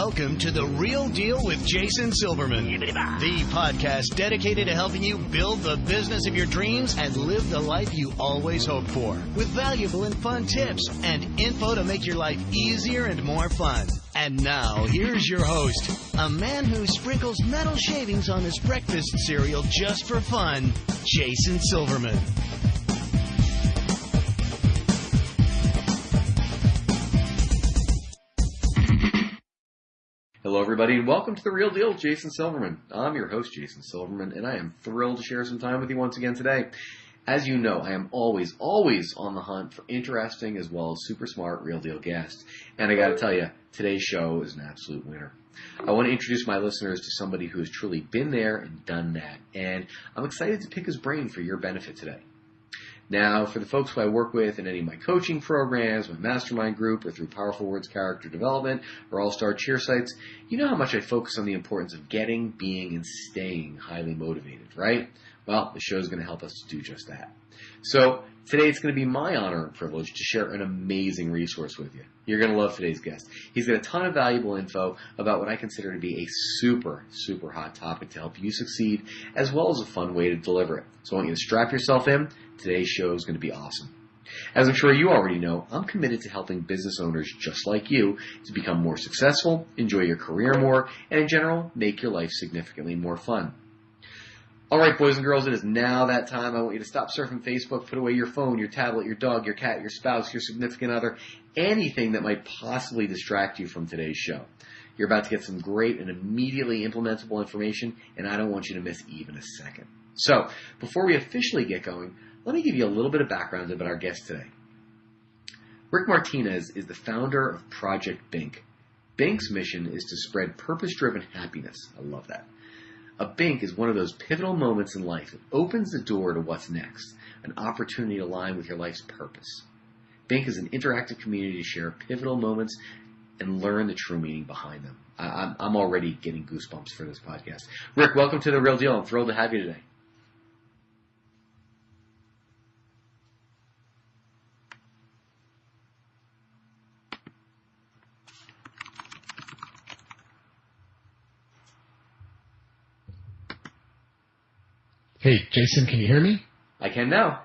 Welcome to The Real Deal with Jason Silverman, the podcast dedicated to helping you build the business of your dreams and live the life you always hoped for, with valuable and fun tips and info to make your life easier and more fun. And now, here's your host, a man who sprinkles metal shavings on his breakfast cereal just for fun, Jason Silverman. Hello, everybody, and welcome to The Real Deal with Jason Silverman. I'm your host, Jason Silverman, and I am thrilled to share some time with you once again today. As you know, I am always on the hunt for interesting as well as super smart Real Deal guests. And I got to tell you, today's show is an absolute winner. I want to introduce my listeners to somebody who has truly been there and done that. And I'm excited to pick his brain for your benefit today. Now, for the folks who I work with in any of my coaching programs, my mastermind group, or through Powerful Words Character Development, or All-Star Cheer sites, you know how much I focus on the importance of getting, being, and staying highly motivated, right? Well, the show is going to help us to do just that. So, today it's going to be my honor and privilege to share an amazing resource with you. You're going to love today's guest. He's got a ton of valuable info about what I consider to be a super hot topic to help you succeed, as well as a fun way to deliver it. So I want you to strap yourself in. Today's show is going to be awesome. As I'm sure you already know, I'm committed to helping business owners just like you to become more successful, enjoy your career more, and in general, make your life significantly more fun. All right, boys and girls, it is now that time. I want you to stop surfing Facebook, put away your phone, your tablet, your dog, your cat, your spouse, your significant other, anything that might possibly distract you from today's show. You're about to get some great and immediately implementable information, and I don't want you to miss even a second. So, before we officially get going, let me give you a little bit of background about our guest today. Rick Martinez is the founder of Project Bink. Bink's mission is to spread purpose-driven happiness. I love that. A Bink is one of those pivotal moments in life that opens the door to what's next, an opportunity to align with your life's purpose. Bink is an interactive community to share pivotal moments and learn the true meaning behind them. I'm already getting goosebumps for this podcast. Rick, welcome to The Real Deal. I'm thrilled to have you today. Hey, Jason, can you hear me? I can now.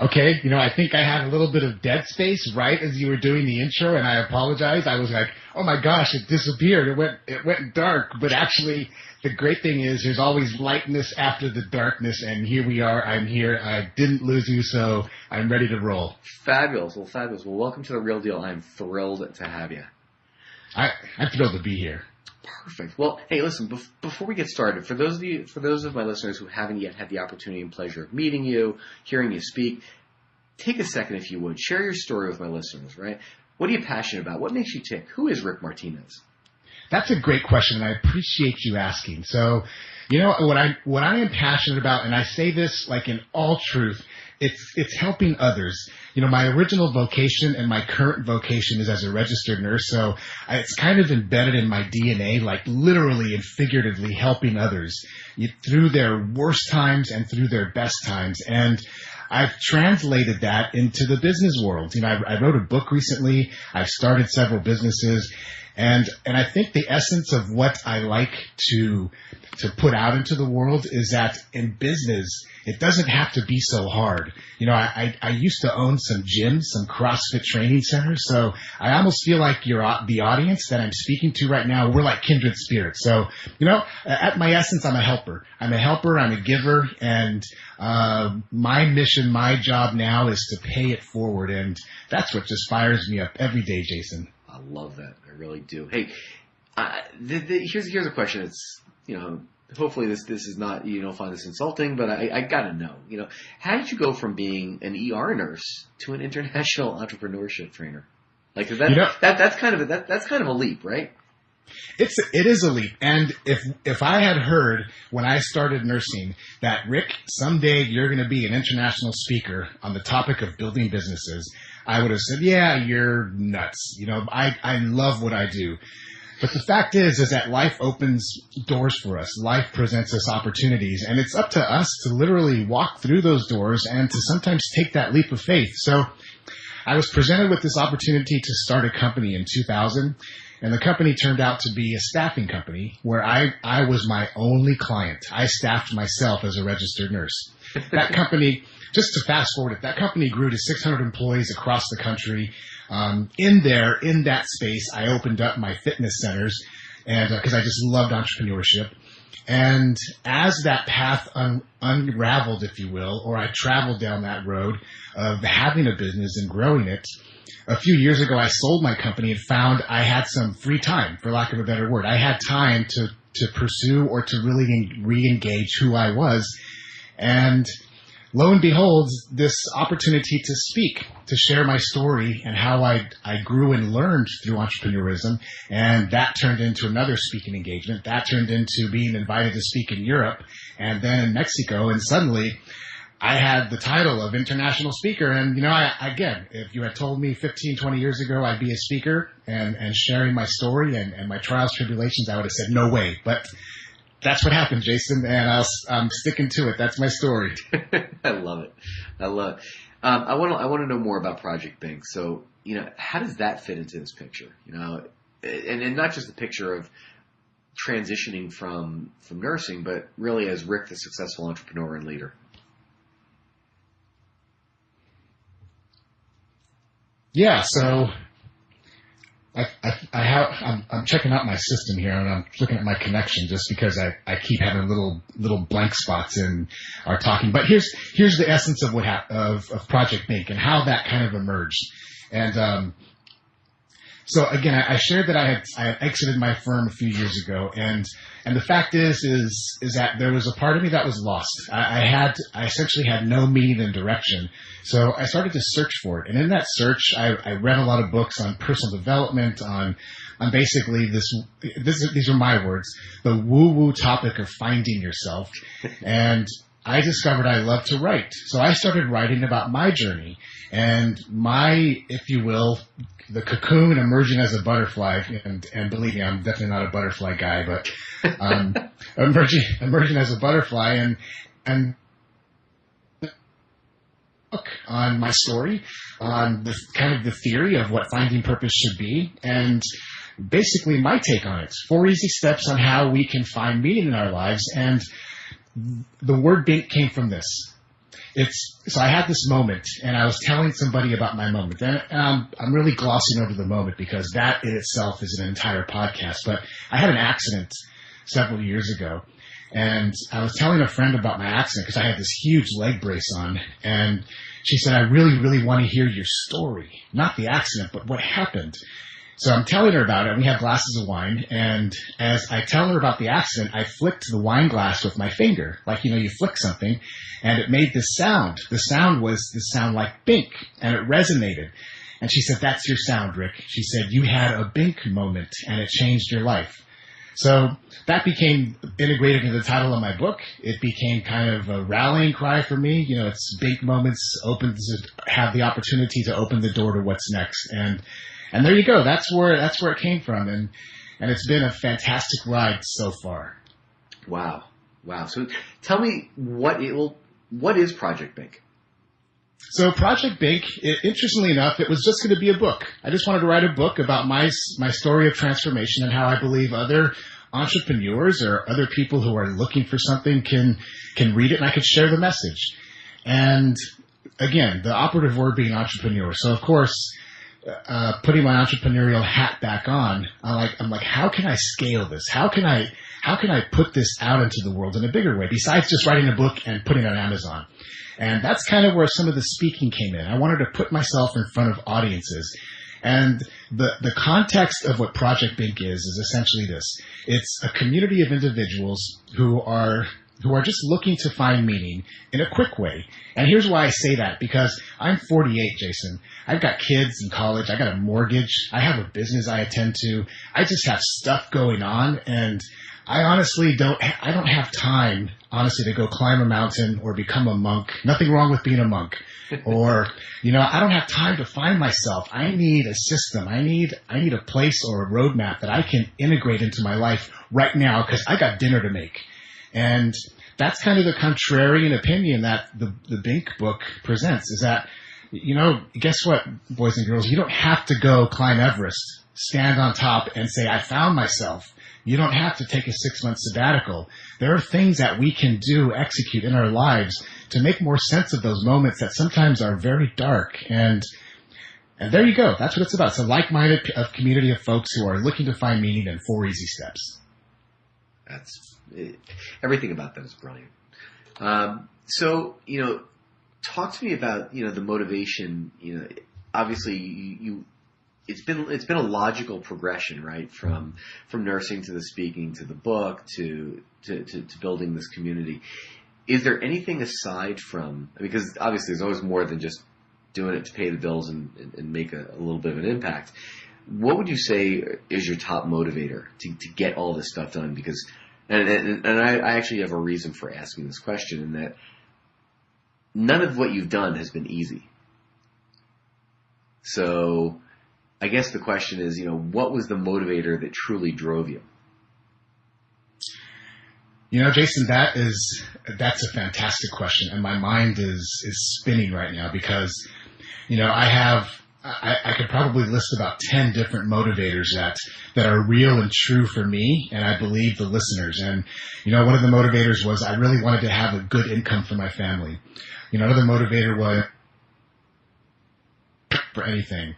Okay, I think I had a little bit of dead space right as you were doing the intro, and I apologize. I was like, oh my gosh, it disappeared. It went dark. But actually, the great thing is there's always lightness after the darkness, and here we are. I'm here. I didn't lose you, so I'm ready to roll. Fabulous. Well, welcome to The Real Deal. I'm thrilled to have you. I'm thrilled to be here. Perfect. Well, hey, listen, before we get started, for those of my listeners who haven't yet had the opportunity and pleasure of meeting you, hearing you speak, take a second, if you would. Share your story with my listeners, right? What are you passionate about? What makes you tick? Who is Rick Martinez? That's a great question, and I appreciate you asking. So, what I am passionate about, and I say this like in all truth, it's helping others. My original vocation and my current vocation is as a registered nurse, so it's kind of embedded in my DNA, like literally and figuratively helping others through their worst times and through their best times. And I've translated that into the business world. I wrote a book recently. I've started several businesses. And I think the essence of what I like to put out into the world is that in business, it doesn't have to be so hard. I used to own some gyms, some CrossFit training centers. So I almost feel like the audience that I'm speaking to right now, we're like kindred spirits. So, at my essence, I'm a helper. I'm a giver. And my mission, my job now is to pay it forward. And that's what just fires me up every day, Jason. I love that. I really do. Hey, here's a question. It's, hopefully this is not, you don't find this insulting, but I gotta know, how did you go from being an ER nurse to an international entrepreneurship trainer? Like, that's kind of a leap, right? It is a leap. And if I had heard when I started nursing that, Rick, someday you're going to be an international speaker on the topic of building businesses, I would have said, yeah, you're nuts. I love what I do. But the fact is that life opens doors for us. Life presents us opportunities, and it's up to us to literally walk through those doors and to sometimes take that leap of faith. So I was presented with this opportunity to start a company in 2000. And the company turned out to be a staffing company where I was my only client. I staffed myself as a registered nurse. That company, just to fast forward it, that company grew to 600 employees across the country. In that space, I opened up my fitness centers, and because I just loved entrepreneurship. And as that path unraveled, if you will, or I traveled down that road of having a business and growing it, a few years ago I sold my company and found I had some free time, for lack of a better word. I had time to pursue or to really re-engage who I was. And lo and behold, this opportunity to speak, to share my story and how I grew and learned through entrepreneurism. And that turned into another speaking engagement. That turned into being invited to speak in Europe and then in Mexico. And suddenly I had the title of international speaker. And, again, if you had told me 15, 20 years ago I'd be a speaker and sharing my story and my trials, tribulations, I would have said, no way. But that's what happened, Jason, and I'm sticking to it. That's my story. I love it. I want to know more about Project Bink. So, how does that fit into this picture? And not just the picture of transitioning from nursing, but really as Rick, the successful entrepreneur and leader. Yeah. So I'm checking out my system here, and I'm looking at my connection just because I keep having little blank spots in our talking. But here's the essence of of Project Bink and how that kind of emerged. And so again, I shared that I had exited my firm a few years ago, and the fact is that there was a part of me that was lost. I essentially had no meaning and direction. So I started to search for it. And in that search, I read a lot of books on personal development, on basically these are my words, the woo-woo topic of finding yourself. And I discovered I love to write. So I started writing about my journey and my, if you will, the cocoon emerging as a butterfly. And believe me, I'm definitely not a butterfly guy, but emerging as a butterfly and book on my story, on the kind of the theory of what finding purpose should be, and basically my take on it. 4 easy steps on how we can find meaning in our lives. And the word Bink came from this. So I had this moment, and I was telling somebody about my moment. And I'm really glossing over the moment because that in itself is an entire podcast. But I had an accident several years ago. And I was telling a friend about my accident because I had this huge leg brace on. And she said, I really, really want to hear your story. Not the accident, but what happened. So I'm telling her about it. And we have glasses of wine. And as I tell her about the accident, I flicked the wine glass with my finger. Like, you flick something. And it made this sound. The sound was the sound like Bink. And it resonated. And she said, that's your sound, Rick. She said, you had a Bink moment and it changed your life. So that became integrated into the title of my book. It became kind of a rallying cry for me. It's Bink moments have the opportunity to open the door to what's next. And there you go. That's where it came from. And it's been a fantastic ride so far. Wow. So tell me what is Project Bink? So Project Bink, interestingly enough, it was just going to be a book. I just wanted to write a book about my story of transformation and how I believe other entrepreneurs or other people who are looking for something can read it, and I could share the message. And again, the operative word being entrepreneur. So of course, putting my entrepreneurial hat back on, I'm like, how can I scale this? How can I put this out into the world in a bigger way besides just writing a book and putting it on Amazon? And that's kind of where some of the speaking came in. I wanted to put myself in front of audiences. And the context of what Project Bink is essentially this. It's a community of individuals who are just looking to find meaning in a quick way. And here's why I say that, because I'm 48, Jason. I've got kids in college. I got a mortgage. I have a business I attend to. I just have stuff going on, and I honestly don't have time, honestly, to go climb a mountain or become a monk. Nothing wrong with being a monk. Or, I don't have time to find myself. I need a system. I need a place or a roadmap that I can integrate into my life right now because I got dinner to make. And that's kind of the contrarian opinion that the Bink book presents, is that guess what, boys and girls? You don't have to go climb Everest, stand on top, and say, I found myself. You don't have to take a 6-month sabbatical. There are things that we can do, execute in our lives to make more sense of those moments that sometimes are very dark. And there you go. That's what it's about. It's a like-minded community of folks who are looking to find meaning in 4 easy steps. Everything about that is brilliant. So, talk to me about, the motivation. Obviously it's been a logical progression, right? From nursing to the speaking to the book to building this community. Is there anything aside from, because obviously there's always more than just doing it to pay the bills and make a little bit of an impact. What would you say is your top motivator to get all this stuff done? Because, and I actually have a reason for asking this question, in that none of what you've done has been easy. So I guess the question is, what was the motivator that truly drove you? Jason, that's a fantastic question, and my mind is spinning right now because, I could probably list about 10 different motivators that are real and true for me, and I believe the listeners. And, one of the motivators was I really wanted to have a good income for my family. Another motivator was for anything.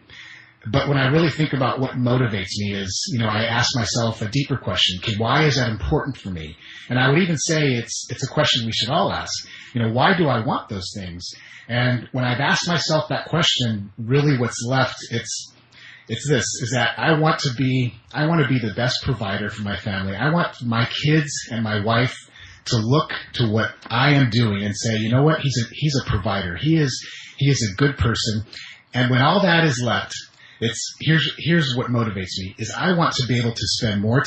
But when I really think about what motivates me is, I ask myself a deeper question. Okay, why is that important for me? And I would even say it's a question we should all ask. Why do I want those things? And when I've asked myself that question, really what's left, it's this, is that I want to be the best provider for my family. I want my kids and my wife to look to what I am doing and say, you know what, he's a provider. He is a good person. And when all that is left, here's what motivates me, is I want to be able to spend more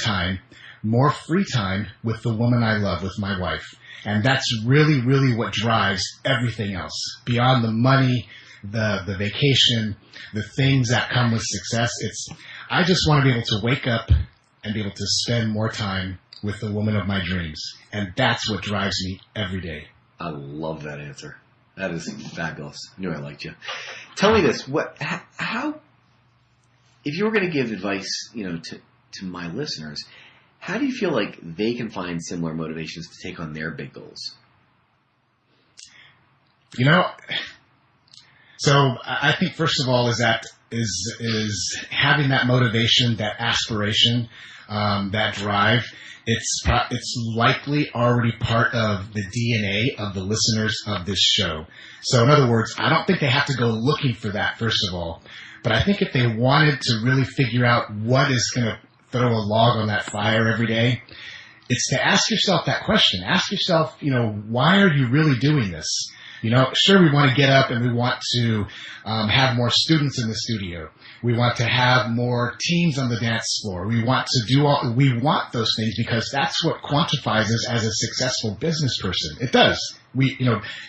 free time with the woman I love, with my wife. And that's really, really what drives everything else. Beyond the money, the vacation, the things that come with success, I just want to be able to wake up and be able to spend more time with the woman of my dreams. And that's what drives me every day. I love that answer. That is fabulous. I knew I liked you. Tell me this, how, if you were going to give advice, to my listeners, how do you feel like they can find similar motivations to take on their big goals? So I think first of all is having that motivation, that aspiration, that drive. It's likely already part of the DNA of the listeners of this show. So in other words, I don't think they have to go looking for that first of all. But I think if they wanted to really figure out what is going to throw a log on that fire every day, it's to ask yourself that question. Ask yourself, why are you really doing this? Sure, we want to get up and we want to have more students in the studio. We want to have more teams on the dance floor. We want those things because that's what quantifies us as a successful business person. It does. We,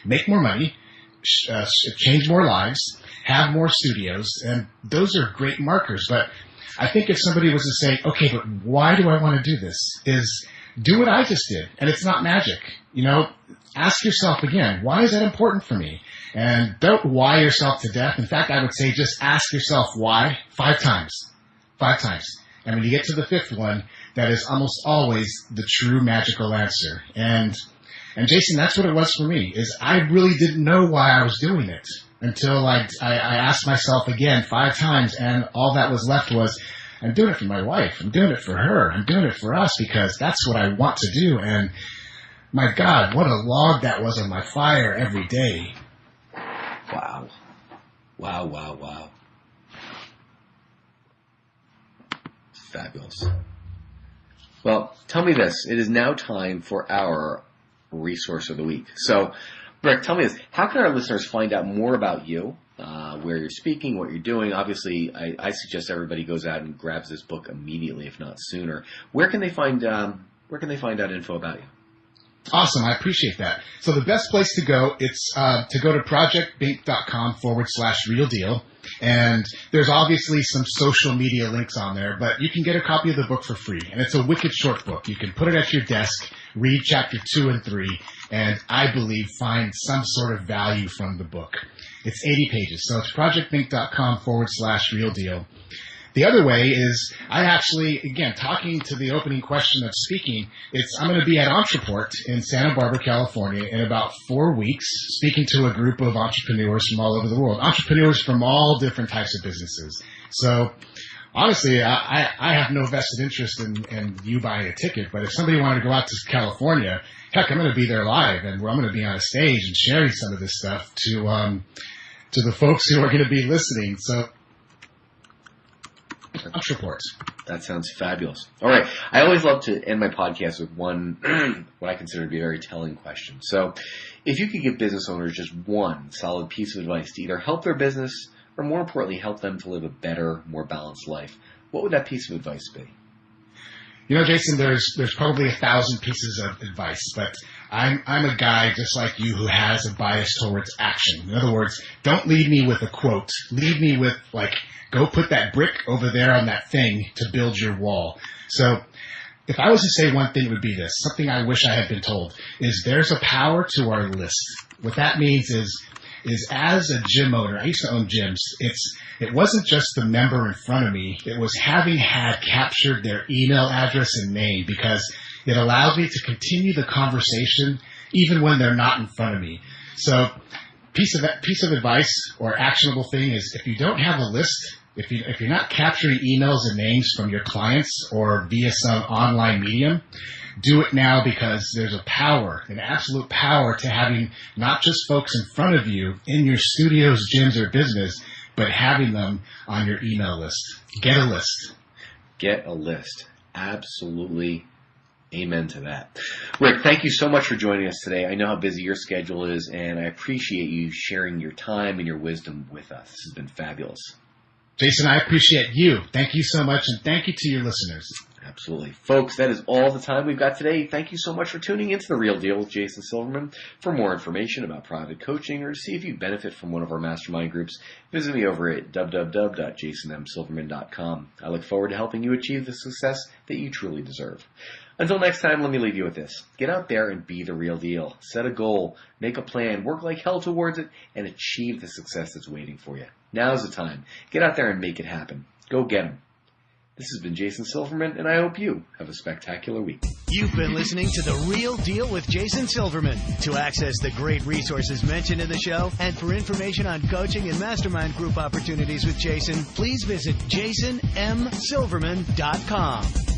make more money, change more lives, have more studios, and those are great markers. But I think if somebody was to say, okay, but why do I want to do this? Is do what I just did. And it's not magic. Ask yourself again, why is that important for me? And don't why yourself to death. In fact, I would say just ask yourself why 5 times. 5 times. And when you get to the 5th one, that is almost always the true magical answer. And Jason, that's what it was for me, is I really didn't know why I was doing it until I asked myself again 5 times, and all that was left was, I'm doing it for my wife. I'm doing it for her. I'm doing it for us because that's what I want to do. And my God, what a log that was on my fire every day. Wow. Wow, wow, wow. Fabulous. Well, tell me this. It is now time for our resource of the week. So, Rick, tell me this. How can our listeners find out more about you, where you're speaking, what you're doing? Obviously, I suggest everybody goes out and grabs this book immediately, if not sooner. Where can they find out info about you? Awesome. I appreciate that. So the best place to go, it's to go to projectbink.com/real deal. And there's obviously some social media links on there, but you can get a copy of the book for free. And it's a wicked short book. You can put it at your desk, read chapter 2 and 3, and I believe find some sort of value from the book. It's 80 pages. So it's projectthink.com/real deal. The other way is I actually, again, talking to the opening question of speaking, I'm going to be at Entreport in Santa Barbara, California in about 4 weeks, speaking to a group of entrepreneurs from all over the world, entrepreneurs from all different types of businesses. So honestly, I have no vested interest in you buying a ticket, but if somebody wanted to go out to California, heck, I'm going to be there live, and I'm going to be on a stage and sharing some of this stuff to the folks who are going to be listening. So, Entreport. That sounds fabulous. All right. I always love to end my podcast with one, what I consider to be a very telling question. So, if you could give business owners just one solid piece of advice to either help their business or, more importantly, help them to live a better, more balanced life, what would that piece of advice be? You know, Jason, there's probably 1,000 pieces of advice, but I'm a guy just like you who has a bias towards action. In other words, don't leave me with a quote. Leave me with, like, go put that brick over there on that thing to build your wall. So if I was to say one thing, it would be this. Something I wish I had been told is there's a power to our list. What that means is as a gym owner, I used to own gyms, it wasn't just the member in front of me, it was having had captured their email address and name, because it allows me to continue the conversation even when they're not in front of me. So piece of advice or actionable thing is if you don't have a list, if you're not capturing emails and names from your clients or via some online medium, do it now, because there's a power, an absolute power to having not just folks in front of you in your studios, gyms, or business, but having them on your email list. Get a list. Get a list. Absolutely. Amen to that. Rick, thank you so much for joining us today. I know how busy your schedule is, and I appreciate you sharing your time and your wisdom with us. This has been fabulous. Jason, I appreciate you. Thank you so much, and thank you to your listeners. Absolutely. Folks, that is all the time we've got today. Thank you so much for tuning into The Real Deal with Jason Silverman. For more information about private coaching or to see if you benefit from one of our mastermind groups, visit me over at www.jasonmsilverman.com. I look forward to helping you achieve the success that you truly deserve. Until next time, let me leave you with this. Get out there and be the real deal. Set a goal, make a plan, work like hell towards it, and achieve the success that's waiting for you. Now's the time. Get out there and make it happen. Go get 'em. This has been Jason Silverman, and I hope you have a spectacular week. You've been listening to The Real Deal with Jason Silverman. To access the great resources mentioned in the show and for information on coaching and mastermind group opportunities with Jason, please visit jasonmsilverman.com.